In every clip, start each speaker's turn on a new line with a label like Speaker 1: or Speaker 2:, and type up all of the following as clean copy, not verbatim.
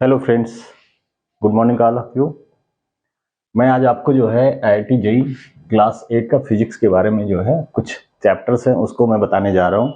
Speaker 1: Hello friends, good morning all of you. मैं आज आपको जो है IIT जेईई क्लास 8 का फिजिक्स के बारे में जो है कुछ चैप्टर्स हैं उसको मैं बताने जा रहा हूँ।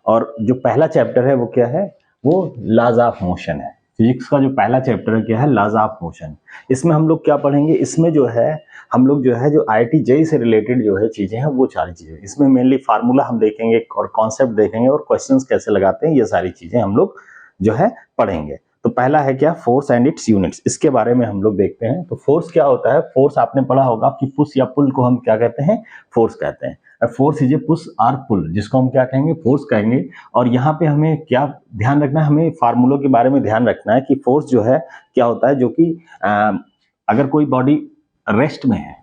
Speaker 1: और जो पहला चैप्टर है वो क्या है, वो लॉज ऑफ मोशन है। फिजिक्स का जो पहला चैप्टर है क्या है, लॉज ऑफ मोशन। इसमें हम लोग क्या पढ़ेंगे, इसमें जो है हम लोग जो है जो IIT जेईई से रिलेटेड जो है चीजें हैं वो सारी चीजें, इसमें मेनली फार्मूला हम देखेंगे और कॉन्सेप्ट देखेंगे और क्वेश्चंस कैसे लगाते हैं, ये सारी चीजें हम लोग जो है पढ़ेंगे। तो पहला है क्या, फोर्स एंड इट्स यूनिट्स, इसके बारे में हम लोग देखते हैं। तो फोर्स क्या होता है, फोर्स आपने पढ़ा होगा कि पुश या पुल को हम क्या कहते हैं, फोर्स कहते हैं। फोर्स इज ए पुश और पुल, जिसको हम क्या कहेंगे, फोर्स कहेंगे। और यहाँ पे हमें क्या ध्यान रखना है, हमें फार्मूलों के बारे में ध्यान रखना है कि फोर्स जो है क्या होता है, जो कि अगर कोई बॉडी रेस्ट में है,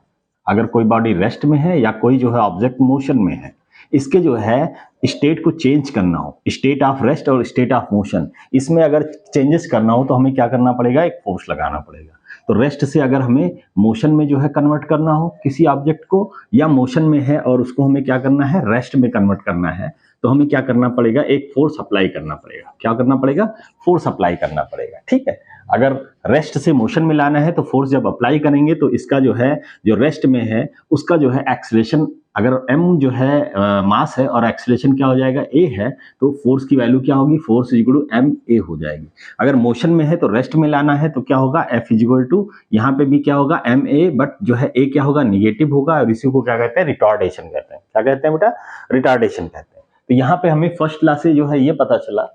Speaker 1: अगर कोई बॉडी रेस्ट में है या कोई जो है ऑब्जेक्ट मोशन में है, इसके जो है स्टेट को चेंज करना हो, स्टेट ऑफ रेस्ट और स्टेट ऑफ मोशन, इसमें अगर चेंजेस करना हो तो हमें क्या करना पड़ेगा, एक फोर्स लगाना पड़ेगा। तो रेस्ट से अगर हमें मोशन में जो है कन्वर्ट करना हो किसी ऑब्जेक्ट को, या मोशन में है और उसको हमें क्या करना है, रेस्ट में कन्वर्ट करना है, तो हमें क्या करना पड़ेगा, एक फोर्स अप्लाई करना पड़ेगा। क्या करना पड़ेगा, फोर्स अप्लाई करना पड़ेगा। ठीक है, अगर रेस्ट से मोशन में लाना है तो फोर्स जब अप्लाई करेंगे तो इसका जो है, जो रेस्ट में है उसका जो है एक्सीलरेशन, अगर m जो है मास है और एक्सीलरेशन क्या हो जाएगा, a है, तो फोर्स की वैल्यू क्या होगी, force is equal to M A हो जाएगी। अगर मोशन में है तो रेस्ट में लाना है तो क्या होगा, f इज इक्वल टू, यहाँ पे भी क्या होगा एम ए, बट जो है a क्या होगा, निगेटिव होगा, और इसी को क्या कहते हैं, रिटार्डेशन कहते हैं। क्या कहते हैं बेटा, रिटार्डेशन कहते हैं। तो यहाँ पे हमें फर्स्ट क्लास से जो है ये पता चला,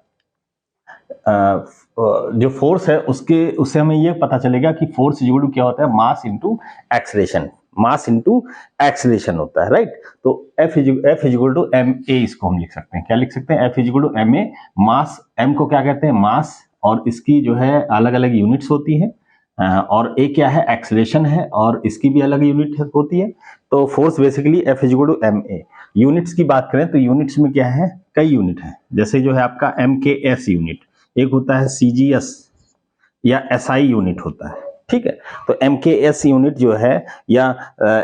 Speaker 1: जो फोर्स है उससे हमें ये पता चलेगा कि फोर्स इज इक्वल टू क्या होता है, mass into acceleration, mass into acceleration होता है, राइट। तो F is equal to M A, इसको हम लिख सकते हैं, क्या लिख सकते हैं, F is equal to M A, mass, m को क्या कहते हैं, मास, और इसकी जो है अलग अलग यूनिट्स होती है, और a क्या है, एक्सीलरेशन है, और इसकी भी अलग यूनिट होती है। तो force basically F is equal to M A. Units की बात करें तो यूनिट्स में क्या है, कई यूनिट है, जैसे जो है आपका MKS यूनिट, एक होता है CGS या SI यूनिट होता है। ठीक है, तो MKS यूनिट जो है या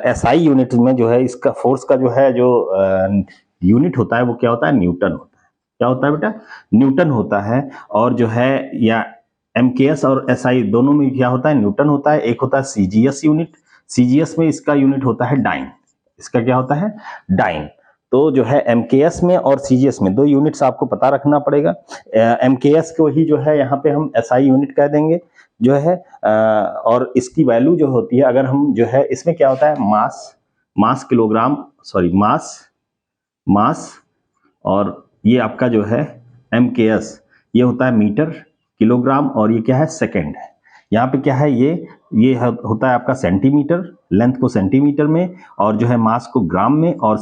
Speaker 1: SI यूनिट में जो है इसका फोर्स का जो है, जो यूनिट होता है वो क्या होता है, न्यूटन होता है। क्या होता है बेटा, न्यूटन होता है। और जो है या MKS और SI दोनों में क्या होता है, न्यूटन होता है। एक होता है CGS यूनिट, CGS में इसका यूनिट होता है डाइन, इसका क्या होता है, डाइन। तो जो है MKS में और CGS में दो यूनिट्स आपको पता रखना पड़ेगा। MKS को ही जो है यहाँ पे हम SI यूनिट कह देंगे जो है, और इसकी वैल्यू जो होती है, अगर हम जो है इसमें क्या होता है, मास किलोग्राम, सॉरी मास, और ये आपका जो है MKS ये होता है मीटर, किलोग्राम, और ये क्या है, सेकेंड है। यहाँ पे क्या है, ये होता है आपका सेंटीमीटर, लेंथ को सेंटीमीटर में, और जो है मास को ग्राम में, और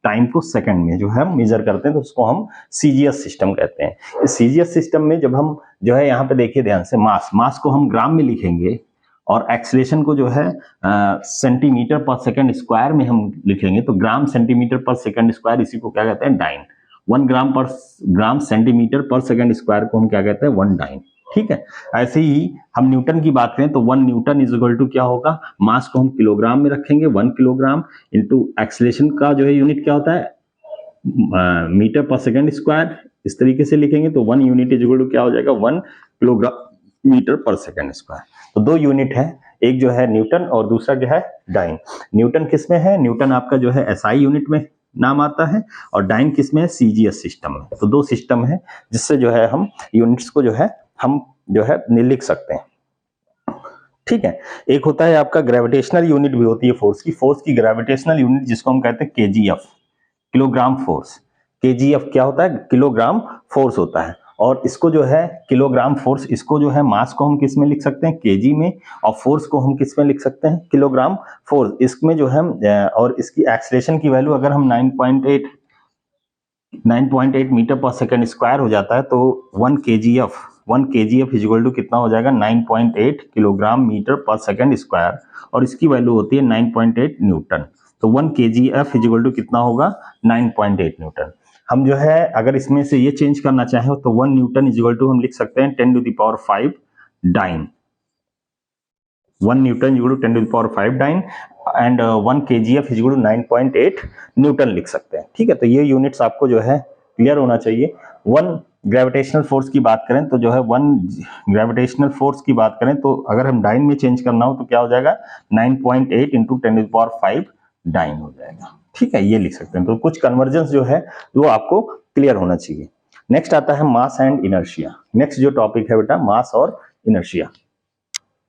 Speaker 1: टाइम को सेकंड में जो है हम मेजर करते हैं, तो उसको हम CGS सिस्टम कहते हैं। इस CGS सिस्टम में जब हम जो है, यहाँ पे देखिए ध्यान से, मास को हम ग्राम में लिखेंगे, और एक्सीलरेशन को जो है सेंटीमीटर पर सेकंड स्क्वायर में हम लिखेंगे, तो ग्राम सेंटीमीटर पर सेकंड स्क्वायर, इसी को क्या कहते हैं, डाइन। 1 ग्राम सेंटीमीटर पर सेकंड स्क्वायर को हम क्या कहते हैं, 1 डाइन। ठीक है, ऐसे ही हम न्यूटन की बात करें तो 1 न्यूटन इज इक्वल टू क्या होगा, मास को हम किलोग्राम में रखेंगे, 1 किलोग्राम इंटू एक्सीलरेशन का जो है यूनिट क्या होता है, मीटर पर सेकंड स्क्वायर, इस तरीके से लिखेंगे, तो 1 यूनिट इज इक्वल टू क्या हो जाएगा, 1 किलोग्राम मीटर पर सेकंड स्क्वायर। तो दो यूनिट है, एक जो है न्यूटन और दूसरा जो है डाइन। न्यूटन किस में है, न्यूटन आपका जो है SI यूनिट में नाम आता है, और डाइन किस में है, CGS सिस्टम में। तो दो सिस्टम है जिससे जो है हम यूनिट्स को जो है हम जो है लिख सकते हैं। ठीक है, एक होता है आपका ग्रेविटेशनल यूनिट भी होती है फोर्स की ग्रेविटेशनल यूनिट, जिसको हम कहते हैं KGF, किलोग्राम फोर्स। KGF क्या होता है, किलोग्राम फोर्स होता है। और इसको जो है किलोग्राम फोर्स, इसको जो है मास को हम किस में लिख सकते हैं, kg में, और फोर्स को हम किस में लिख सकते हैं, किलोग्राम फोर्स। इसमें जो है और इसकी एक्सीलरेशन की वैल्यू अगर हम 9.8 मीटर पर सेकंड स्क्वायर हो जाता है, तो 1 kgf इज इक्वल टू कितना हो जाएगा, 9.8 किलोग्राम मीटर पर सेकंड स्क्वायर, और इसकी वैल्यू होती है 9.8 न्यूटन। तो 1 kgf इज इक्वल टू कितना होगा, 9.8 न्यूटन। हम जो है अगर इसमें से ये चेंज करना चाहें तो 1 न्यूटन इज इक्वल टू हम लिख सकते हैं 10 to the power 5 dyne. 1 newton is equal to 10 to the power 5 dyne, and 1 kgf is equal to 9.8 newton लिख सकते हैं। ठीक है, तो ये यूनिट्स आपको जो है क्लियर होना चाहिए। 1 ग्रेविटेशनल फोर्स की बात करें तो जो है 1 ग्रेविटेशनल फोर्स की बात करें तो अगर हम डाइन में चेंज करना हो तो क्या हो जाएगा 9.8 इंटू 10⁵ डाइन हो जाएगा। ठीक है, ये लिख सकते हैं। तो कुछ कन्वर्जेंस जो है वो आपको क्लियर होना चाहिए। नेक्स्ट आता है मास एंड इनर्शिया। नेक्स्ट जो टॉपिक है बेटा मास और इनर्शिया।